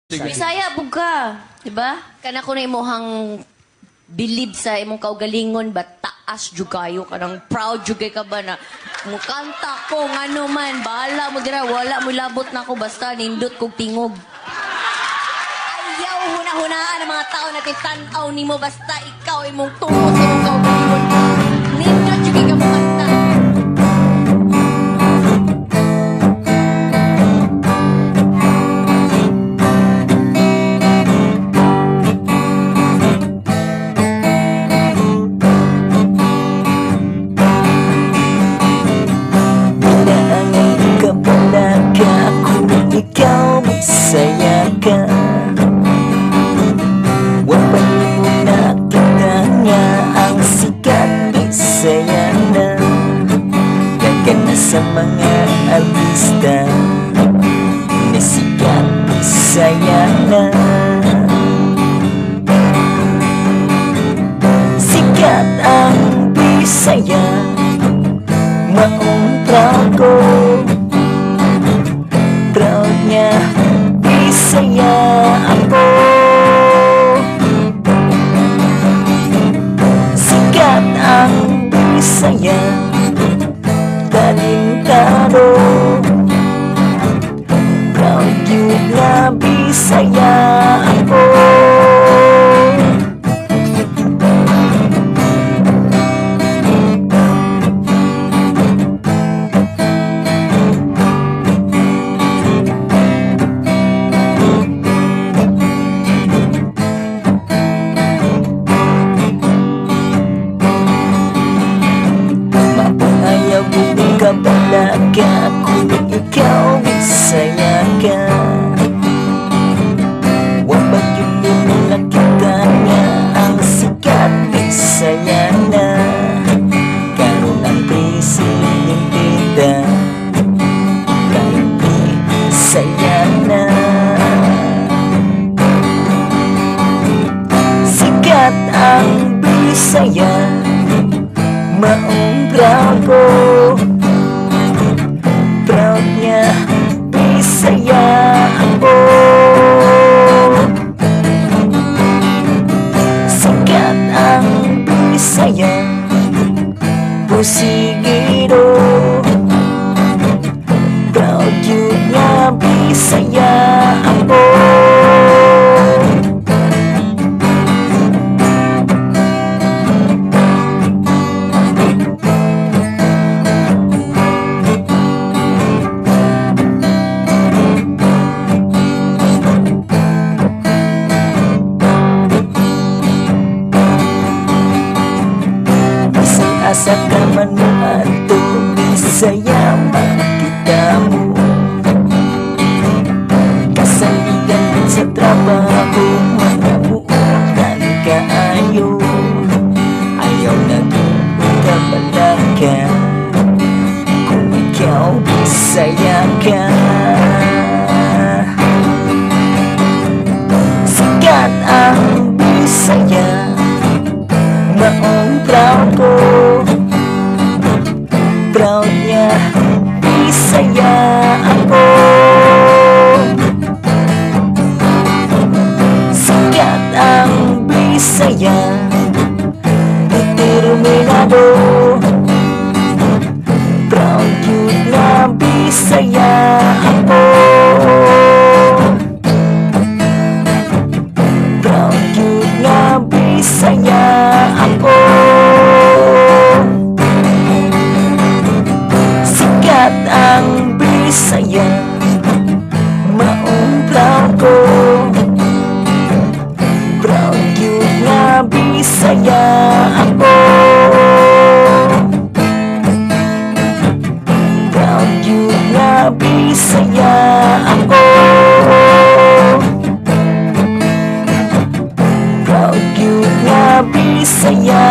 Sige. Bisaya bug ka, di ba? Kana ko na imuhang believe sa imong kaugalingon ba taas jud kayo kanang proud jud kay ka ba na mukanta ko ngano man bahala mo dira wala mo labot na ko basta nindot kog tingog. Ayaw huna-hunaan ang mga tao na tan-aw nimo basta ikaw imong tungo sa imong kaugalingon. Nindot jud kay ka mukanta. Ikaw masaya ka. Wapay mo nakita niya ang sikat Bisaya na. Gagana sa mga artista na sikat Bisaya na. Sikat ang Bisaya, maong trago. Proud niya, Bisaya ako. Sikat ang Bisaya, talentado. Proud yun na Bisaya ako. Kabalaga kung ikaw Bisaya ka. Wapag yun mo nakita niya ang sikat Bisaya na. Karoon ang presidente kahit Bisaya na. Sikat ang Bisaya, maong brago. Proud niya, Bisaya ako. Sikat ang Bisaya, pusigiro. Proud yun nga Bisaya ako. Asa ka man mo ato Bisaya makita mo. Kasaligan sa trabaho, mabuutan kaayo. Ayaw na kabalaga kung ikaw Bisaya ka. Sikat ang Bisaya, maong proud ko. Proud niya, Bisaya ako. Sikat ang Bisaya, determinado. Proud yun na Bisaya ako. Proud yun na Bisaya ako. Sikat ang Bisaya, maong proud ko. Proud yun na Bisaya ako. Proud yun na Bisaya ako. Proud yun na Bisaya